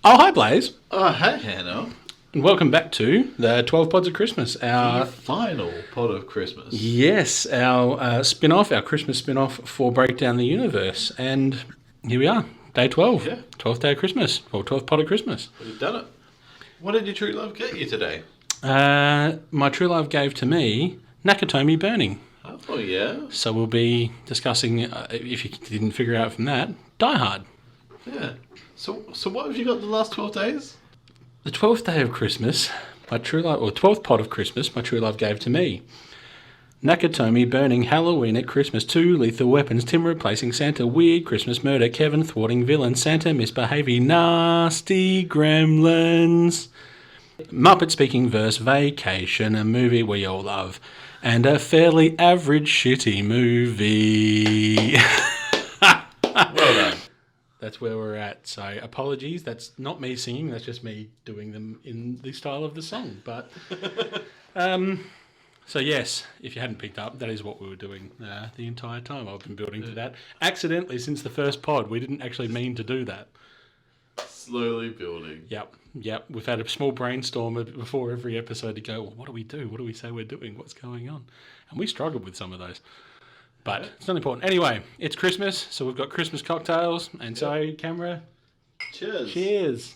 Oh, hi, Blaze. Oh, hey, Hannah. And welcome back to the 12 Pods of Christmas. The final pod of Christmas. Yes, our spin-off, our Christmas spin-off for Breakdown the Universe. And here we are, day 12. Yeah. 12th day of Christmas, or 12th Pod of Christmas. We've done it. What did your true love get you today? My true love gave to me Nakatomi burning. Oh, yeah. So we'll be discussing, if you didn't figure out from that, Die Hard. Yeah. So what have you got the last 12 days? The 12th day of Christmas, my true love, or 12th Pod of Christmas, my true love gave to me. Nakatomi burning Halloween at Christmas, 2 lethal weapons, Tim replacing Santa, weird Christmas murder, Kevin thwarting villain, Santa misbehaving, nasty gremlins, Muppet speaking verse, vacation, a movie we all love, and a fairly average shitty movie. Well done. That's where we're at. So apologies, that's not me singing, that's just me doing them in the style of the song. But so yes, if you hadn't picked up, that is what we were doing the entire time. I've been building to that. Accidentally, since the first pod, we didn't actually mean to do that. Slowly building. Yep. We've had a small brainstorm before every episode to go, well, what do we do? What do we say we're doing? What's going on? And we struggled with some of those. But it's not important. Anyway, it's Christmas, so we've got Christmas cocktails. And so, camera, Cheers. cheers.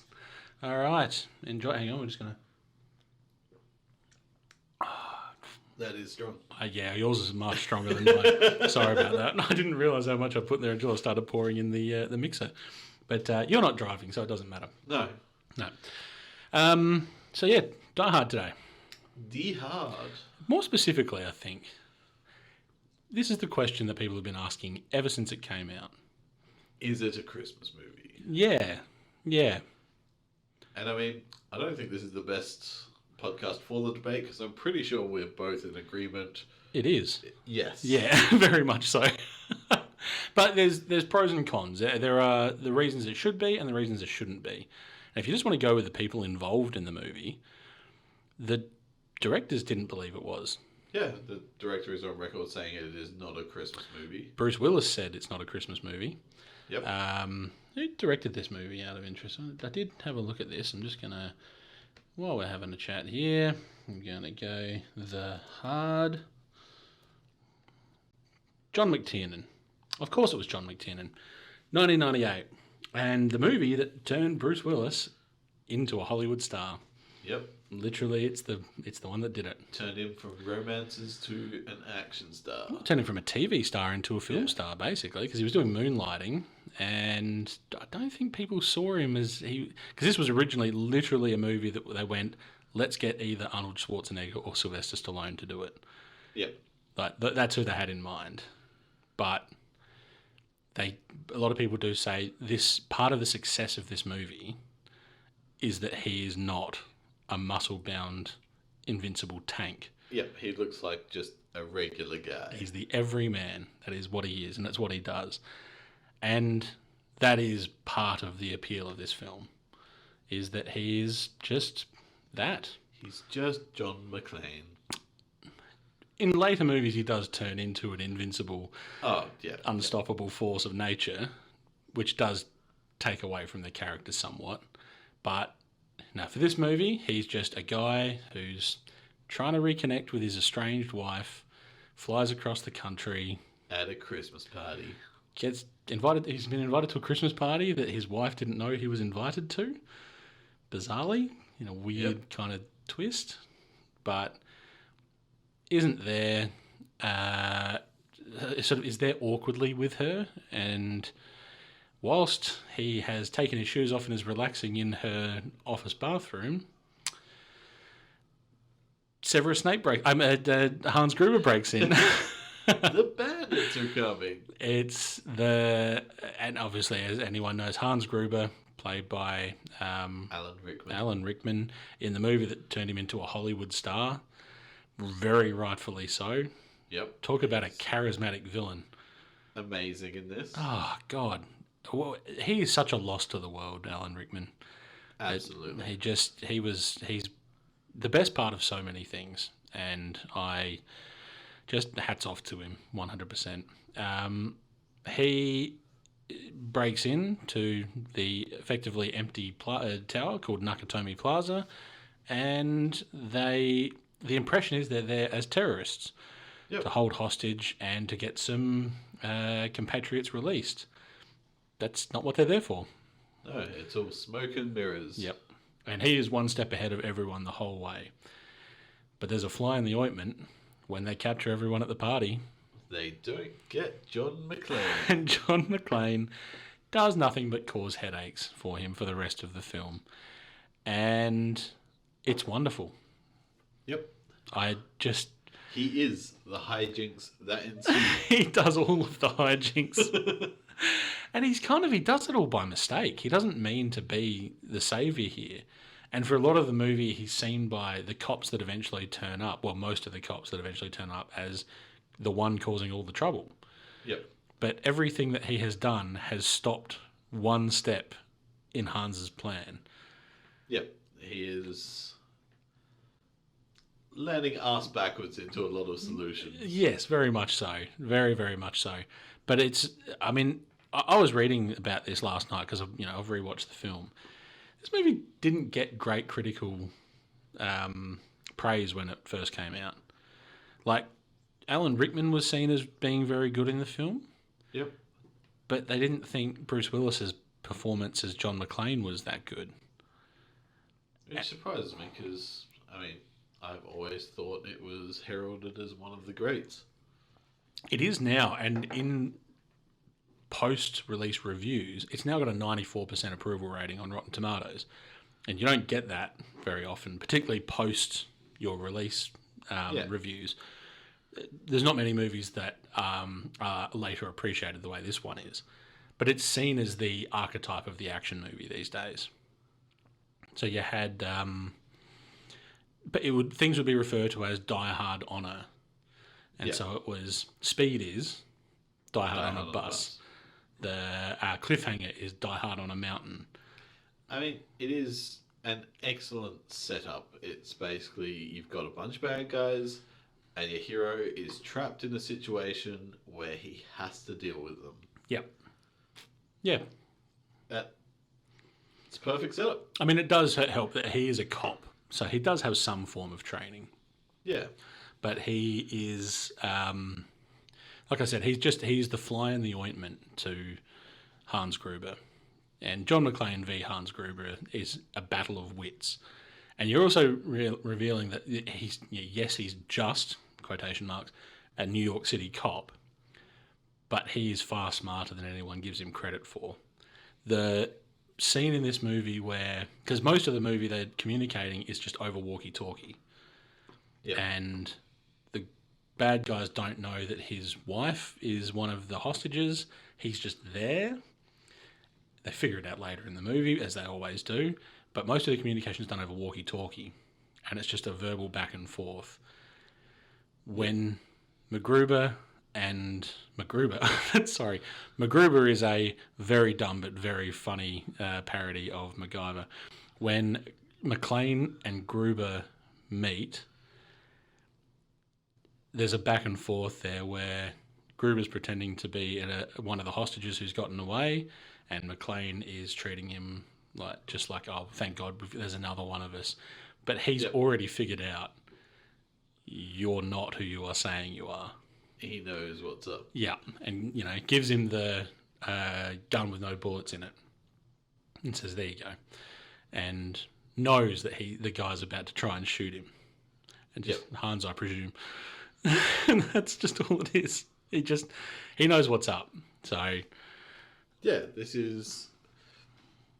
All right. Enjoy. Hang on, we're just going to... That is strong. Yeah, yours is much stronger than mine. Sorry about that. I didn't realise how much I put in there until I started pouring in the mixer. But you're not driving, so it doesn't matter. No. So yeah, Die Hard today. Die Hard. More specifically, I think, this is the question that people have been asking ever since it came out. Is it a Christmas movie? Yeah. And I mean, I don't think this is the best podcast for the debate because I'm pretty sure we're both in agreement. It is. Yes. Yeah, very much so. But there's pros and cons. There are the reasons it should be and the reasons it shouldn't be. And if you just want to go with the people involved in the movie, the directors didn't believe it was. Yeah, the director is on record saying it is not a Christmas movie. Bruce Willis said it's not a Christmas movie. Yep. Who directed this movie out of interest? I did have a look at this. I'm just going to, while we're having a chat here, I'm going to go The Hard. John McTiernan. Of course it was John McTiernan. 1998. And the movie that turned Bruce Willis into a Hollywood star. Yep. Literally, it's the one that did it. Turned him from romances to an action star. Turned him from a TV star into a film star, basically, because he was doing moonlighting, and I don't think people saw him as he... Because this was originally literally a movie that they went, let's get either Arnold Schwarzenegger or Sylvester Stallone to do it. Yep. Like, that's who they had in mind. But a lot of people do say this part of the success of this movie is that he is not a muscle-bound, invincible tank. Yep, he looks like just a regular guy. He's the everyman. That is what he is, and that's what he does. And that is part of the appeal of this film, is that he is just that. He's just John McClane. In later movies, he does turn into an invincible, unstoppable force of nature, which does take away from the character somewhat. But now, for this movie, he's just a guy who's trying to reconnect with his estranged wife, flies across the country. At a Christmas party. Gets invited. He's been invited to a Christmas party that his wife didn't know he was invited to. Bizarrely, in a weird kind of twist. But isn't there, sort of is there awkwardly with her, and whilst he has taken his shoes off and is relaxing in her office bathroom, Severus Snape Hans Gruber breaks in. The bandits are coming. And obviously, as anyone knows, Hans Gruber, played by Alan Rickman, in the movie that turned him into a Hollywood star. Very rightfully so. Yep. Talk about a charismatic villain. Amazing in this. Oh, God. Well, he is such a loss to the world, Alan Rickman. Absolutely. He's the best part of so many things, and I just hats off to him 100%. He breaks in to the effectively empty tower called Nakatomi Plaza, and the impression is they're there as terrorists to hold hostage and to get some compatriots released. That's not what they're there for. No, it's all smoke and mirrors. Yep. And he is one step ahead of everyone the whole way. But there's a fly in the ointment when they capture everyone at the party. They don't get John McClane. And John McClane does nothing but cause headaches for him for the rest of the film. And it's wonderful. Yep. He is the hijinks that ensue. He does all of the hijinks. And he does it all by mistake. He doesn't mean to be the saviour here. And for a lot of the movie, he's seen by the cops that eventually turn up, well, most of the cops that eventually turn up, as the one causing all the trouble. Yep. But everything that he has done has stopped one step in Hans's plan. Yep. He is landing ass backwards into a lot of solutions. Yes, very much so. Very, very much so. But I was reading about this last night because I've rewatched the film. This movie didn't get great critical praise when it first came out. Like, Alan Rickman was seen as being very good in the film. Yep. But they didn't think Bruce Willis's performance as John McClane was that good. It surprises me because, I've always thought it was heralded as one of the greats. It is now, and in post-release reviews, it's now got a 94% approval rating on Rotten Tomatoes. And you don't get that very often, particularly post your release reviews. There's not many movies that are later appreciated the way this one is. But it's seen as the archetype of the action movie these days. So you had... things would be referred to as Die Hard on a... And so it was... Speed is Die Hard on a bus. The cliffhanger is Die Hard on a mountain. It is an excellent setup. It's basically, you've got a bunch of bad guys, and your hero is trapped in a situation where he has to deal with them. Yep. Yeah. It's a perfect setup. It does help that he is a cop, so he does have some form of training. Yeah. But he is... like I said, he's the fly in the ointment to Hans Gruber. And John McClane v. Hans Gruber is a battle of wits. And you're also revealing that he's just, quotation marks, a New York City cop, but he is far smarter than anyone gives him credit for. The scene in this movie where... Because most of the movie they're communicating is just over walkie-talkie. Yep. And... bad guys don't know that his wife is one of the hostages. He's just there. They figure it out later in the movie, as they always do. But most of the communication is done over walkie-talkie. And it's just a verbal back and forth. When MacGruber is a very dumb but very funny parody of MacGyver. When McClane and Gruber meet... there's a back and forth there where Gruber's pretending to be one of the hostages who's gotten away, and McClane is treating him like, oh, thank God, there's another one of us. But he's already figured out you're not who you are saying you are. He knows what's up. Yeah, and gives him the gun with no bullets in it, and says, "There you go," and knows that the guy's about to try and shoot him, and just Hans, I presume. And that's just all it is. He knows what's up. So this is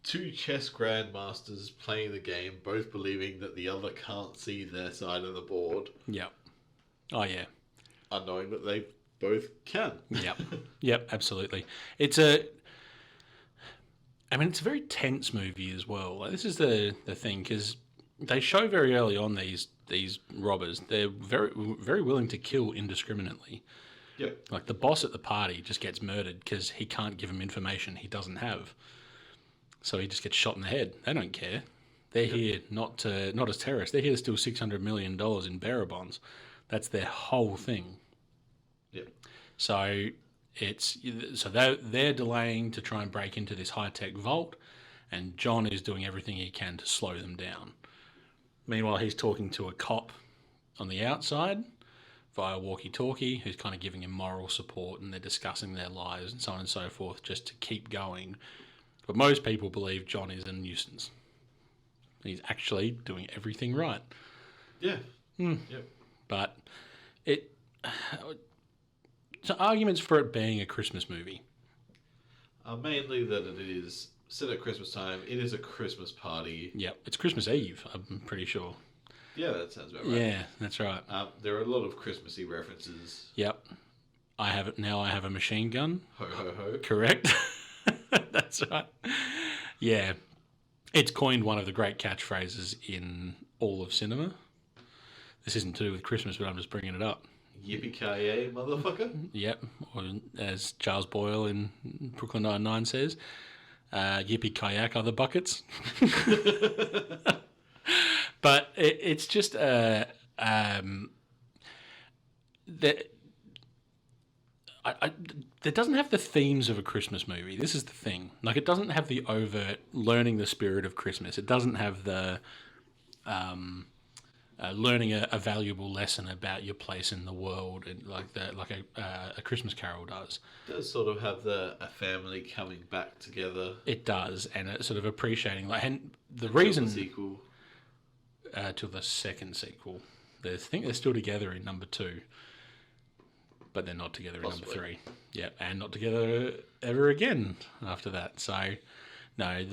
two chess grandmasters playing the game, both believing that the other can't see their side of the board. Yep. Oh yeah. Unknowing that they both can. Yep, absolutely. It's a very tense movie as well. This is the thing, because they show very early on these robbers, they're very, very willing to kill indiscriminately. Yep. Like the boss at the party just gets murdered because he can't give them information he doesn't have. So he just gets shot in the head. They don't care. They're here not as terrorists. They're here to steal $600 million in bearer bonds. That's their whole thing. Yep. So So they're delaying to try and break into this high-tech vault, and John is doing everything he can to slow them down. Meanwhile, he's talking to a cop on the outside via walkie-talkie who's kind of giving him moral support, and they're discussing their lives and so on and so forth just to keep going. But most people believe John is a nuisance. He's actually doing everything right. Yeah. Yep. But so arguments for it being a Christmas movie. Mainly that it is set at Christmas time. It is a Christmas party. Yep, it's Christmas Eve, I'm pretty sure. Yeah, that sounds about right. Yeah, that's right. There are a lot of Christmassy references. Yep. I have a machine gun. Ho, ho, ho. Correct. That's right. Yeah. It's coined one of the great catchphrases in all of cinema. This isn't to do with Christmas, but I'm just bringing it up. Yippee-ki-yay, motherfucker. Yep. Or as Charles Boyle in Brooklyn Nine-Nine says, yippee-kayak other buckets. But it's just that doesn't have the themes of a Christmas movie. This is the thing. Like, it doesn't have the overt learning the spirit of Christmas. It doesn't have the learning a valuable lesson about your place in the world, and like a Christmas Carol does. It does sort of have a family coming back together. It does, and it's sort of appreciating and the Until reason the sequel. To the second sequel. I think they're still together in number 2, but they're not together in number 3. Yeah, and not together ever again after that. So, no,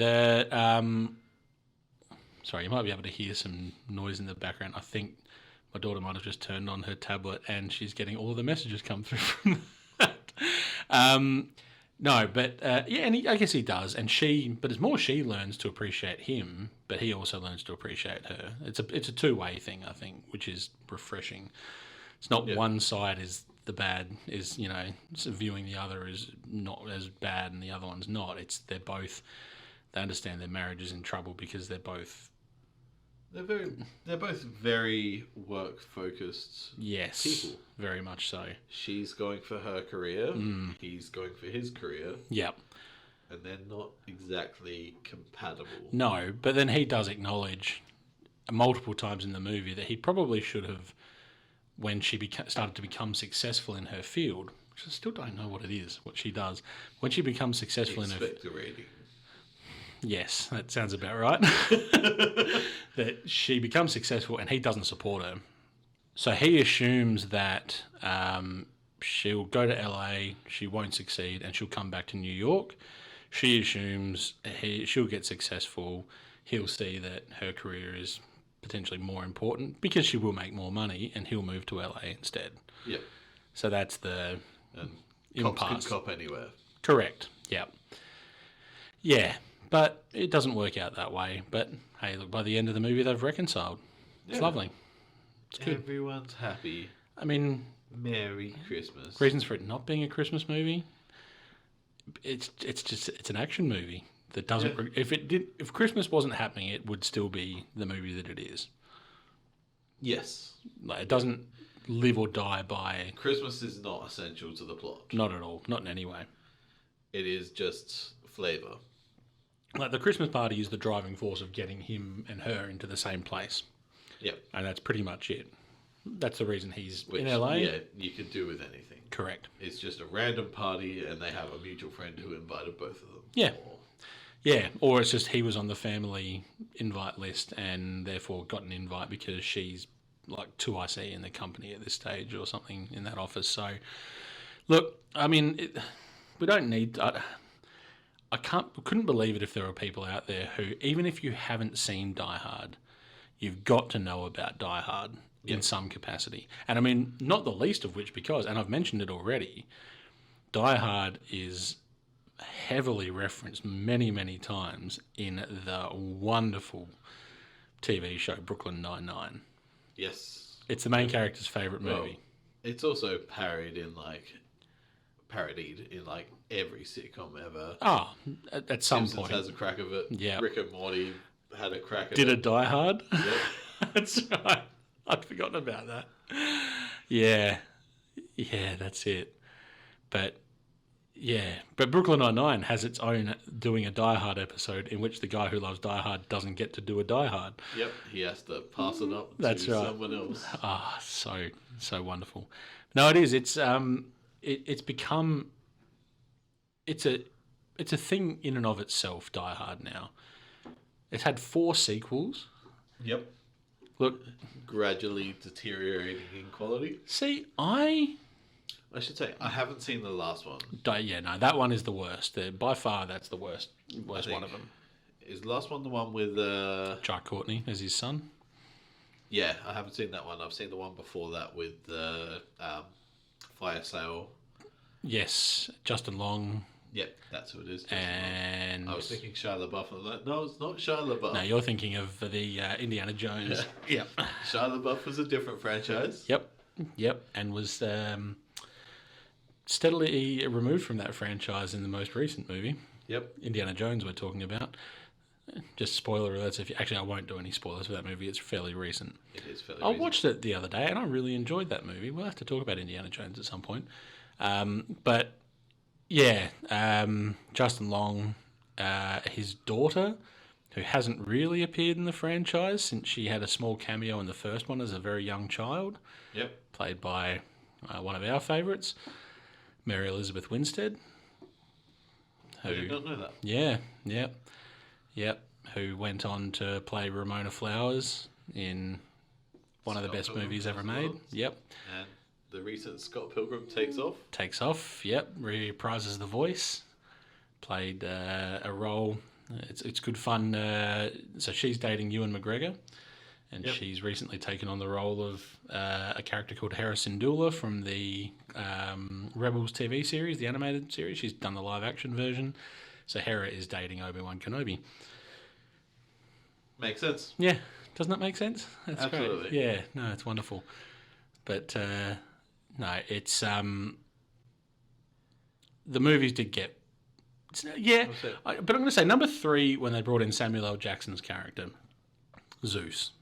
sorry, you might be able to hear some noise in the background. I think my daughter might have just turned on her tablet and she's getting all of the messages come through from that. No, but yeah, and I guess he does, but it's more she learns to appreciate him, but he also learns to appreciate her. It's a two-way thing, I think, which is refreshing. It's not one side is the bad, is viewing the other as not as bad, and the other one's not. They understand their marriage is in trouble because they're both. They're both very work-focused people. Very much so. She's going for her career. He's going for his career. Yep. And they're not exactly compatible. No, but then he does acknowledge multiple times in the movie that he probably should have, when she started to become successful in her field, which I still don't know what it is, what she does. When she becomes successful in her field. Expectorating. Yes, that sounds about right. That she becomes successful and he doesn't support her. So he assumes that she'll go to LA, she won't succeed, and she'll come back to New York. She assumes she'll get successful. He'll see that her career is potentially more important because she will make more money, and he'll move to LA instead. Yep. So that's the impasse. Cops can cop anywhere. Correct. Yeah. Yeah. But it doesn't work out that way. But hey, look, by the end of the movie, they've reconciled. It's lovely. It's good. Everyone's happy. I mean, Merry Christmas. Reasons for it not being a Christmas movie. It's an action movie that doesn't. Yeah. If Christmas wasn't happening, it would still be the movie that it is. Yes. Like, it doesn't live or die by. Christmas is not essential to the plot. Not at all. Not in any way. It is just flavour. Like, the Christmas party is the driving force of getting him and her into the same place. Yep. And that's pretty much it. That's the reason he's in LA. Yeah, you could do with anything. Correct. It's just a random party and they have a mutual friend who invited both of them. Yeah. Yeah, or it's just he was on the family invite list and therefore got an invite because she's like 2IC in the company at this stage or something in that office. So, look, I mean, we don't need... I couldn't believe it if there were people out there who, even if you haven't seen Die Hard, you've got to know about Die Hard in some capacity. And I mean, not the least of which because, and I've mentioned it already, Die Hard is heavily referenced many, many times in the wonderful TV show Brooklyn Nine-Nine. Yes. It's the main character's favourite movie. It's also parodied in every sitcom ever. Oh, at some Simpsons point. has a crack of it. Yeah. Rick and Morty had a crack of it. Did it Die Hard? Yep. That's right. I'd forgotten about that. Yeah. Yeah, that's it. But Yeah, but Brooklyn Nine-Nine has its own doing a Die Hard episode in which the guy who loves Die Hard doesn't get to do a Die Hard. Yep, he has to pass it up That's to right. someone else. Ah, so wonderful. No, it is. It's become it's a thing in and of itself. Die Hard now. It's had 4 sequels. Yep. Look, Gradually deteriorating in quality. see, I should say, I haven't seen the last one. no, that one is the worst. By far, that's the worst one of them. Is the last one the one with... Jai Courtney as his son. Yeah, I haven't seen that one. I've seen the one before that with the fire sale. Yes, Justin Long. Yep, that's who it is. And I was thinking Shia LaBeouf. I was like, no, it's not Shia LaBeouf. No, you're thinking of the Indiana Jones. Yep. Shia LaBeouf was a different franchise. Yep, and was steadily removed from that franchise in the most recent movie. Yep. Indiana Jones we're talking about. Just spoiler alerts. Actually, I won't do any spoilers for that movie. It's fairly recent. It is fairly I recent. watched it the other day and I really enjoyed that movie. We'll have to talk about Indiana Jones at some point. But yeah, Justin Long, his daughter, who hasn't really appeared in the franchise since she had a small cameo in the first one as a very young child. Yep. Played by one of our favourites, Mary Elizabeth Winstead. I did not know that. Yep. Who went on to play Ramona Flowers in one of the best movies ever made. Yep. And the recent Scott Pilgrim Takes Off. Takes Off, yep. Reprises the voice. Played a role. It's good fun. So she's dating Ewan McGregor. And she's recently taken on the role of a character called Hera Syndulla from the Rebels TV series, the animated series. She's done the live-action version. So Hera is dating Obi-Wan Kenobi. Makes sense. Yeah, doesn't that make sense? That's Absolutely. great. Yeah, no, it's wonderful. But no, it's the movies did get but I'm going to say number 3 when they brought in Samuel L. Jackson's character, Zeus.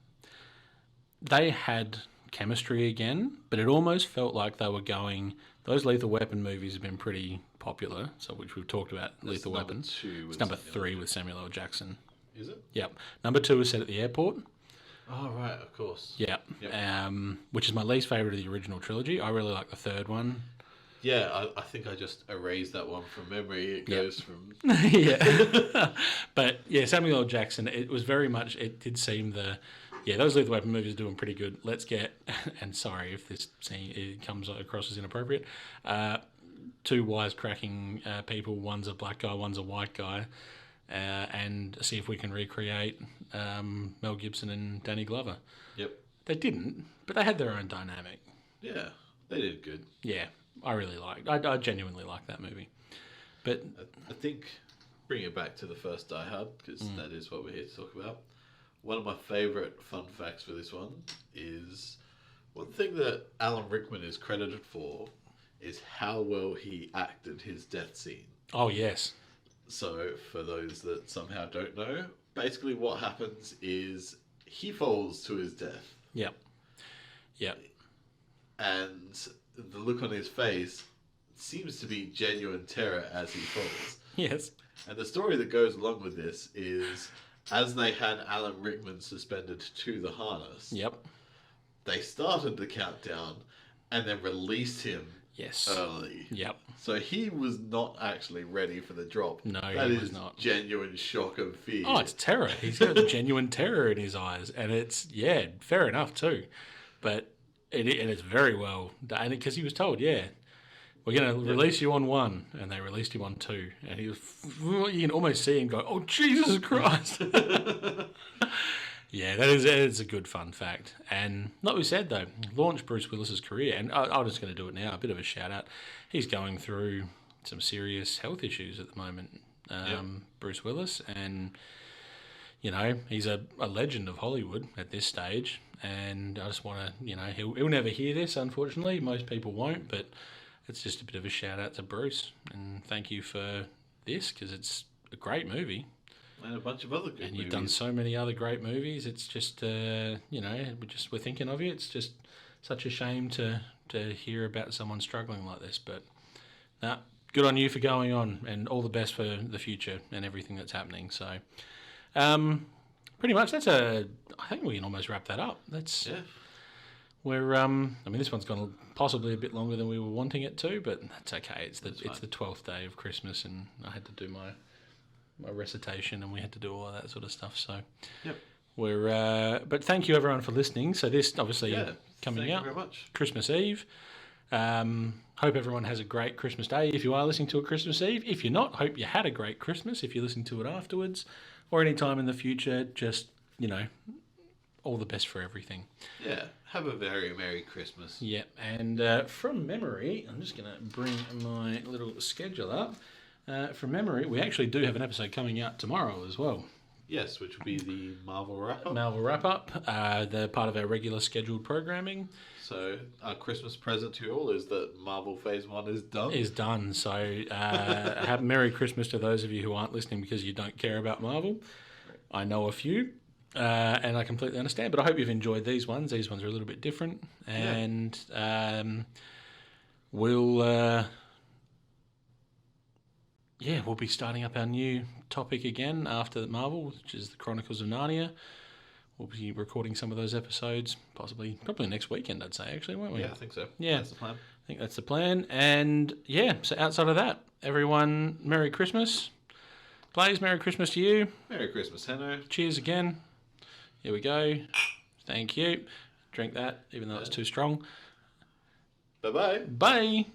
They had chemistry again, but it almost felt like they were going. Those Lethal Weapon movies have been pretty popular, so which we've talked about. That's Lethal number Weapon. 2 It's number 3 with Samuel L. Jackson. Is it? Yep. Number 2 is set at the airport. Oh, right, of course. Yep. Yep. Which is my least favourite of the original trilogy. I really like the third one. Yeah, I think I just erased that one from memory. It goes from... Yeah. But, yeah, Samuel L. Jackson, it was very much... It did seem those Lethal Weapon movies are doing pretty good. Let's get... And sorry if this scene it comes across as inappropriate. 2 wisecracking people. One's a black guy, one's a white guy. And see if we can recreate Mel Gibson and Danny Glover. Yep. They didn't, but they had their own dynamic. Yeah, they did good. Yeah, I really liked. I genuinely liked that movie. But I think, bring it back to the first Die Hard, because that is what we're here to talk about. One of my favourite fun facts for this one is one thing that Alan Rickman is credited for is how well he acted his death scene. oh yes, So, for those that somehow don't know, basically what happens is he falls to his death. yep. And the look on his face seems to be genuine terror as he falls. Yes. And the story that goes along with this is, as they had Alan Rickman suspended to the harness, Yep. they started the countdown and then released him Yes. early. Yep. So he was not actually ready for the drop. No, That he is was not. genuine shock and fear. Oh, it's terror. He's got genuine terror in his eyes, and it's fair enough too. But it's very well done because he was told, we're going to release you on 1, and they released him on 2, and he was. You can almost see him go, "Oh Jesus Christ!" Yeah, that is a good fun fact. And like we said, though, launched Bruce Willis's career. And I'm just going to do it now, a bit of a shout-out. He's going through some serious health issues at the moment, Bruce Willis. And, he's a legend of Hollywood at this stage. And I just want to, he'll never hear this, unfortunately. Most people won't, but it's just a bit of a shout-out to Bruce. And thank you for this, because it's a great movie. And a bunch of other good And you've movies. done so many other great movies. It's just, we're thinking of you. It's just such a shame to hear about someone struggling like this. But, good on you for going on, and all the best for the future and everything that's happening. So, pretty much I think we can almost wrap that up. We're I mean, this one's gone possibly a bit longer than we were wanting it to, but that's okay. It's the 12th day of Christmas, and I had to do my recitation, and we had to do all of that sort of stuff. So, but thank you everyone for listening. So this obviously coming out very much. Christmas Eve. Hope everyone has a great Christmas day if you are listening to it Christmas Eve. If you're not, hope you had a great Christmas if you're listening to it afterwards or any time in the future. Just, all the best for everything. Yeah, have a very Merry Christmas. Yeah, and from memory, I'm just going to bring my little schedule up. From memory, we actually do have an episode coming out tomorrow as well. Yes, which will be the Marvel wrap-up. The part of our regular scheduled programming. So our Christmas present to you all is that Marvel Phase 1 is done. Is done. So have Merry Christmas to those of you who aren't listening because you don't care about Marvel. I know a few. And I completely understand, but I hope you've enjoyed these ones. These ones are a little bit different, and we'll be starting up our new topic again after Marvel, which is the Chronicles of Narnia. We'll be recording some of those episodes, probably next weekend, I'd say, actually, won't we? Yeah, I think so. Yeah, that's the plan. I think that's the plan, and so outside of that, everyone, Merry Christmas. Blaze, Merry Christmas to you. Merry Christmas, Hanno. Cheers again. Here we go. Thank you. Drink that, even though it's too strong. Bye-bye. Bye.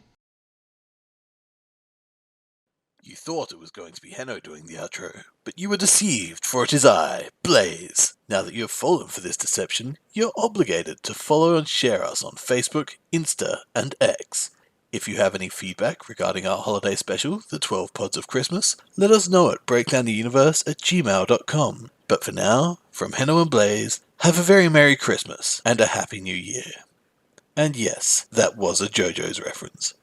You thought it was going to be Hanno doing the outro, but you were deceived, for it is I, Blaze. Now that you have fallen for this deception, you're obligated to follow and share us on Facebook, Insta, and X. If you have any feedback regarding our holiday special, the 12 Pods of Christmas, let us know at breakdowntheuniverse@gmail.com. But for now, from Hanno and Blaze, have a very Merry Christmas and a Happy New Year. And yes, that was a JoJo's reference.